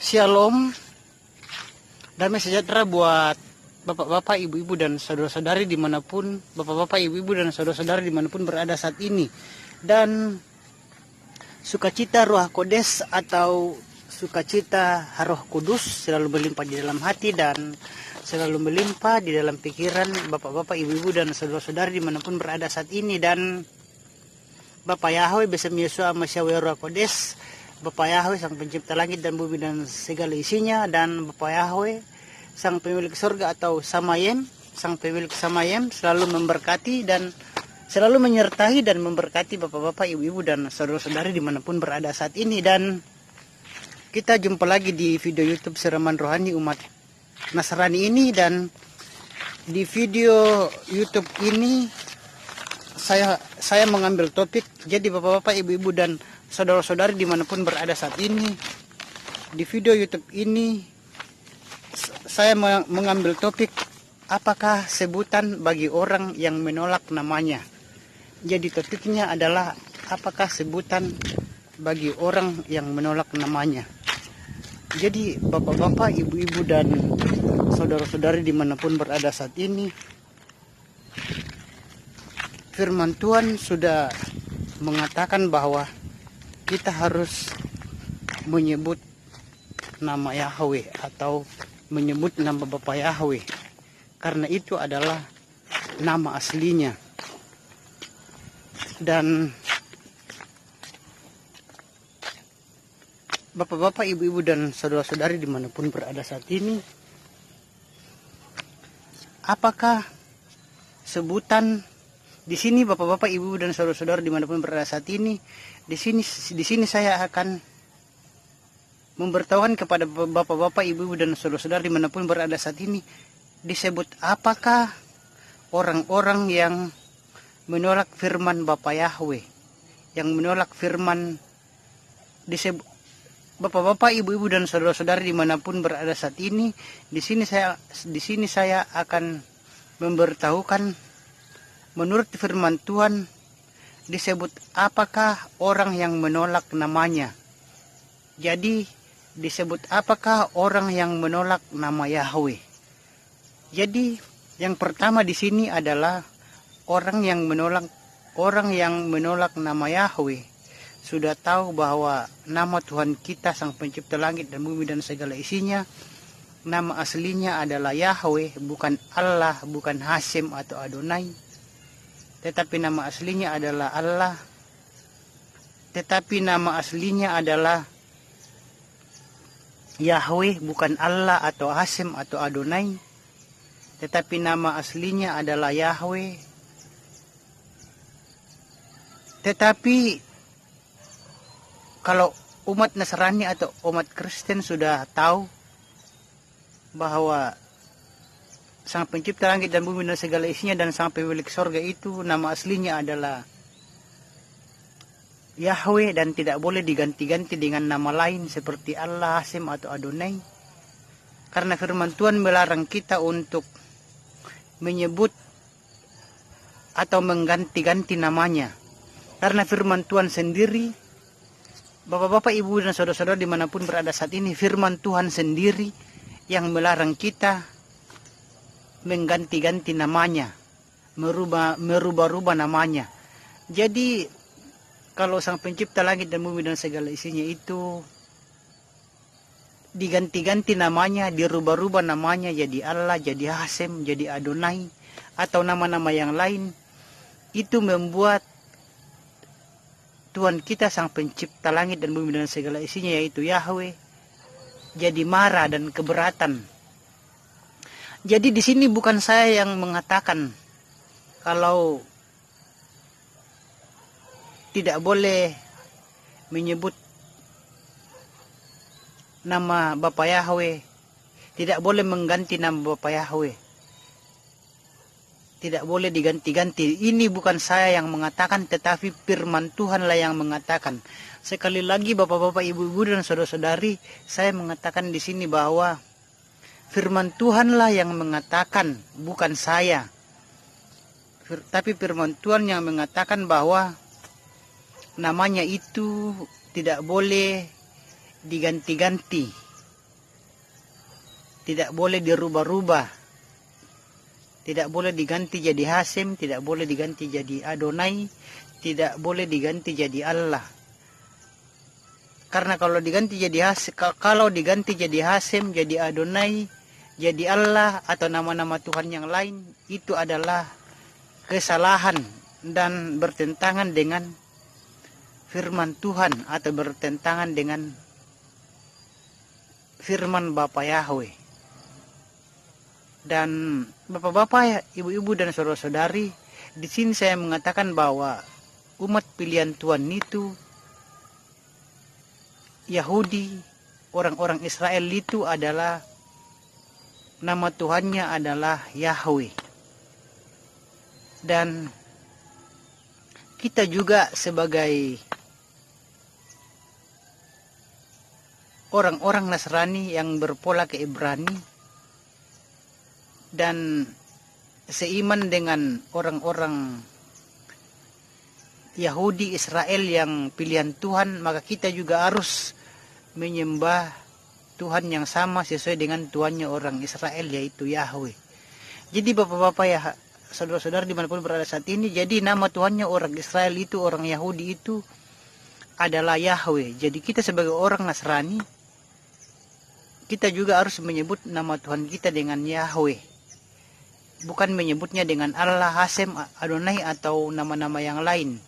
Shalom, damai sejahtera buat bapak-bapak, ibu-ibu, dan saudara-saudari dimanapun bapak-bapak, ibu-ibu, dan saudara-saudari dimanapun berada saat ini. Dan sukacita Ruah Kodes atau sukacita Roh Kudus selalu berlimpah di dalam hati dan selalu melimpah di dalam pikiran bapak-bapak, ibu-ibu, dan saudara-saudari dimanapun berada saat ini. Dan Bapak Yahweh bersama Yesus Masyawe Ruah Kodes, Bapak Yahweh sang pencipta langit dan bumi dan segala isinya, dan Bapak Yahweh sang pemilik surga atau Samayem, sang pemilik Samayem selalu memberkati dan selalu menyertai dan memberkati bapak-bapak, ibu-ibu, dan saudara-saudari dimanapun berada saat ini. Dan kita jumpa lagi di video YouTube Siraman Rohani Umat Nasrani ini. Dan di video YouTube ini saya mengambil topik, jadi bapak-bapak, ibu-ibu, dan saudara-saudari dimanapun berada saat ini, di video YouTube ini saya mengambil topik, apakah sebutan bagi orang yang menolak namanya. Jadi topiknya adalah apakah sebutan bagi orang yang menolak namanya. Jadi bapak-bapak, ibu-ibu, dan saudara-saudari dimanapun berada saat ini, firman Tuhan sudah mengatakan bahwa kita harus menyebut nama Yahweh atau menyebut nama Bapa Yahweh, karena itu adalah nama aslinya. Dan bapak-bapak, ibu-ibu, dan saudara-saudari dimanapun berada saat ini, apakah sebutan di sini bapak-bapak, ibu, dan saudara-saudara dimanapun berada saat ini, di sini saya akan memberitahukan kepada bapak-bapak, ibu, dan saudara-saudara dimanapun berada saat ini, disebut apakah orang-orang yang menolak firman Bapa Yahweh, yang menolak firman, disebut bapak-bapak, ibu-ibu, dan saudara-saudara dimanapun berada saat ini. Di sini saya akan memberitahukan menurut firman Tuhan, disebut apakah orang yang menolak namanya. Jadi disebut apakah orang yang menolak nama Yahweh. Jadi yang pertama di sini adalah orang yang menolak nama Yahweh sudah tahu bahwa nama Tuhan kita sang pencipta langit dan bumi dan segala isinya, nama aslinya adalah Yahweh, bukan Allah, bukan Hashem atau Adonai, tetapi nama aslinya adalah Allah. Tetapi nama aslinya adalah Yahweh, bukan Allah atau Hashem atau Adonai, tetapi nama aslinya adalah Yahweh. Tetapi kalau umat Nasrani atau umat Kristen sudah tahu bahwa sang pencipta langit dan bumi dan segala isinya dan sang pemilik sorga itu nama aslinya adalah Yahweh dan tidak boleh diganti-ganti dengan nama lain seperti Allah, Hashem atau Adonai. Karena firman Tuhan melarang kita untuk menyebut atau mengganti-ganti namanya. Karena firman Tuhan sendiri, bapak-bapak, ibu, dan saudara-saudara dimanapun berada saat ini, firman Tuhan sendiri yang melarang kita mengganti-ganti namanya, merubah-rubah namanya. Jadi kalau sang pencipta langit dan bumi dan segala isinya itu diganti-ganti namanya, dirubah-rubah namanya jadi Allah, jadi Hashem, jadi Adonai, atau nama-nama yang lain, itu membuat Tuhan kita sang pencipta langit dan bumi dan segala isinya yaitu Yahweh jadi marah dan keberatan. Jadi di sini bukan saya yang mengatakan kalau tidak boleh menyebut nama Bapa Yahweh, tidak boleh mengganti nama Bapa Yahweh, tidak boleh diganti-ganti. Ini bukan saya yang mengatakan, tetapi firman Tuhanlah yang mengatakan. Sekali lagi bapak-bapak, ibu-ibu, dan saudara-saudari, saya mengatakan di sini bahwa firman Tuhanlah yang mengatakan, bukan saya. Tapi firman Tuhan yang mengatakan bahwa namanya itu tidak boleh diganti-ganti. tidak boleh dirubah-rubah, tidak boleh diganti jadi Hasem, tidak boleh diganti jadi Adonai, tidak boleh diganti jadi Allah. Karena kalau diganti jadi Hasem, jadi Adonai, jadi Allah atau nama-nama Tuhan yang lain, itu adalah kesalahan dan bertentangan dengan firman Tuhan atau bertentangan dengan firman Bapa Yahweh. Dan bapak-bapak, ibu-ibu dan saudara-saudari, di sini saya mengatakan bahwa umat pilihan Tuhan itu Yahudi, orang-orang Israel itu adalah nama Tuhannya adalah Yahweh. Dan kita juga sebagai orang-orang Nasrani yang berpola ke Ibrani dan seiman dengan orang-orang Yahudi Israel yang pilihan Tuhan, maka kita juga harus menyembah Tuhan yang sama sesuai dengan Tuhannya orang Israel, yaitu Yahweh. Jadi bapak-bapak ya, saudara-saudara dimanapun berada saat ini, jadi nama Tuhannya orang Israel itu, orang Yahudi itu adalah Yahweh. Jadi kita sebagai orang Nasrani, kita juga harus menyebut nama Tuhan kita dengan Yahweh, bukan menyebutnya dengan Allah, Hasem, Adonai atau nama-nama yang lain.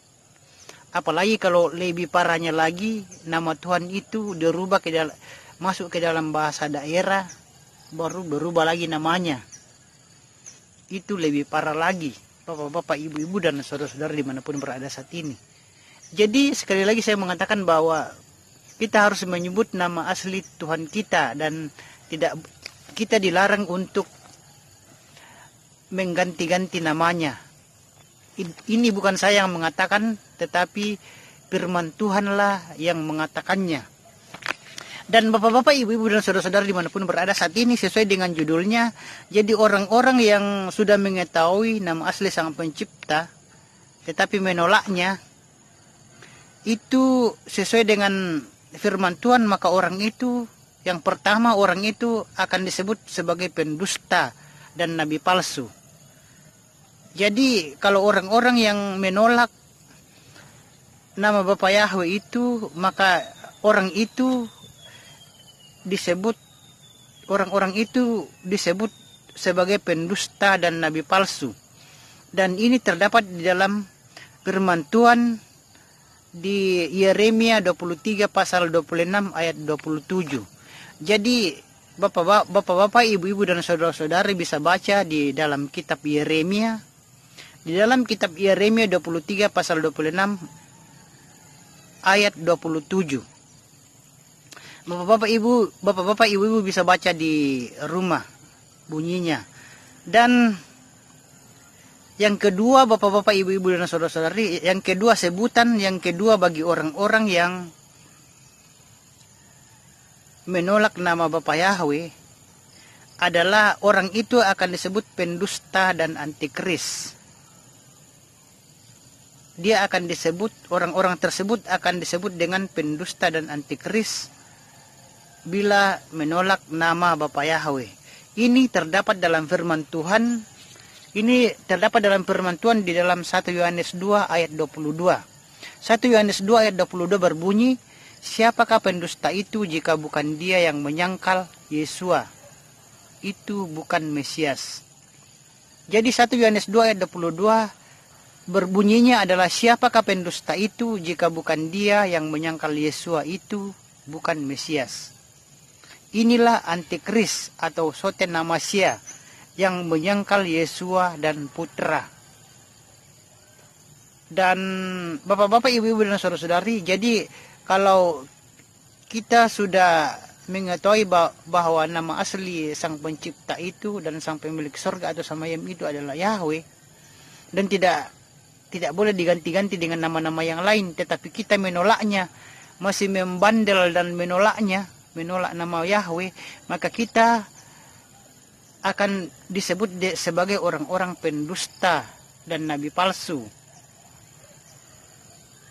Apalagi kalau lebih parahnya lagi, nama Tuhan itu dirubah masuk ke dalam bahasa daerah, baru berubah lagi namanya. Itu lebih parah lagi, bapak-bapak, ibu-ibu dan saudara-saudara dimanapun berada saat ini. Jadi sekali lagi saya mengatakan bahwa kita harus menyebut nama asli Tuhan kita, dan kita dilarang untuk mengganti-ganti namanya. Ini bukan saya yang mengatakan, tetapi firman Tuhanlah yang mengatakannya. Dan bapak-bapak, ibu-ibu dan saudara-saudara dimanapun berada saat ini, sesuai dengan judulnya, jadi orang-orang yang sudah mengetahui nama asli Sang Pencipta tetapi menolaknya, itu sesuai dengan firman Tuhan, maka orang itu, yang pertama, orang itu akan disebut sebagai pendusta dan nabi palsu. Jadi kalau orang-orang yang menolak nama Bapa Yahweh itu, maka orang-orang itu disebut sebagai pendusta dan nabi palsu. Dan ini terdapat di dalam firman Tuhan di Yeremia 23 pasal 26 ayat 27. Jadi bapak-bapak, ibu-ibu dan saudara-saudari bisa baca di dalam kitab Yeremia. Di dalam kitab Yeremia 23 pasal 26 ayat 27. Bapak-bapak, ibu-ibu bisa baca di rumah bunyinya. Dan yang kedua, bapak-bapak, ibu-ibu dan saudara-saudari, yang kedua bagi orang-orang yang menolak nama Bapa Yahweh adalah orang itu akan disebut pendusta dan antikris. Dia akan disebut, orang-orang tersebut akan disebut dengan pendusta dan antikris bila menolak nama Bapa Yahweh. Ini terdapat dalam firman Tuhan. Ini terdapat dalam firman Tuhan di dalam 1 Yohanes 2 ayat 22. 1 Yohanes 2 ayat 22 berbunyi, siapakah pendusta itu jika bukan dia yang menyangkal Yesua itu bukan Mesias. Jadi 1 Yohanes 2 ayat 22 berbunyinya adalah, siapakah pendusta itu jika bukan dia yang menyangkal Yesua itu bukan Mesias. Inilah antikris atau soten namasya yang menyangkal Yesua dan Putra. Dan bapak-bapak, ibu-ibu dan saudara-saudari, jadi kalau kita sudah mengetahui bahwa nama asli Sang Pencipta itu dan Sang Pemilik Surga atau Samayam itu adalah Yahweh, dan tidak boleh diganti-ganti dengan nama-nama yang lain, tetapi kita menolaknya, masih membandel dan menolak nama Yahweh, maka kita akan disebut sebagai orang-orang pendusta dan nabi palsu.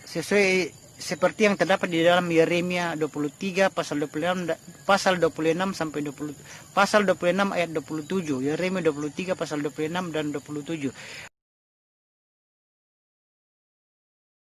Sesuai seperti yang terdapat di dalam Yeremia 23 pasal 26 sampai 20 pasal 26 ayat 27. Yeremia 23 pasal 26 dan 27.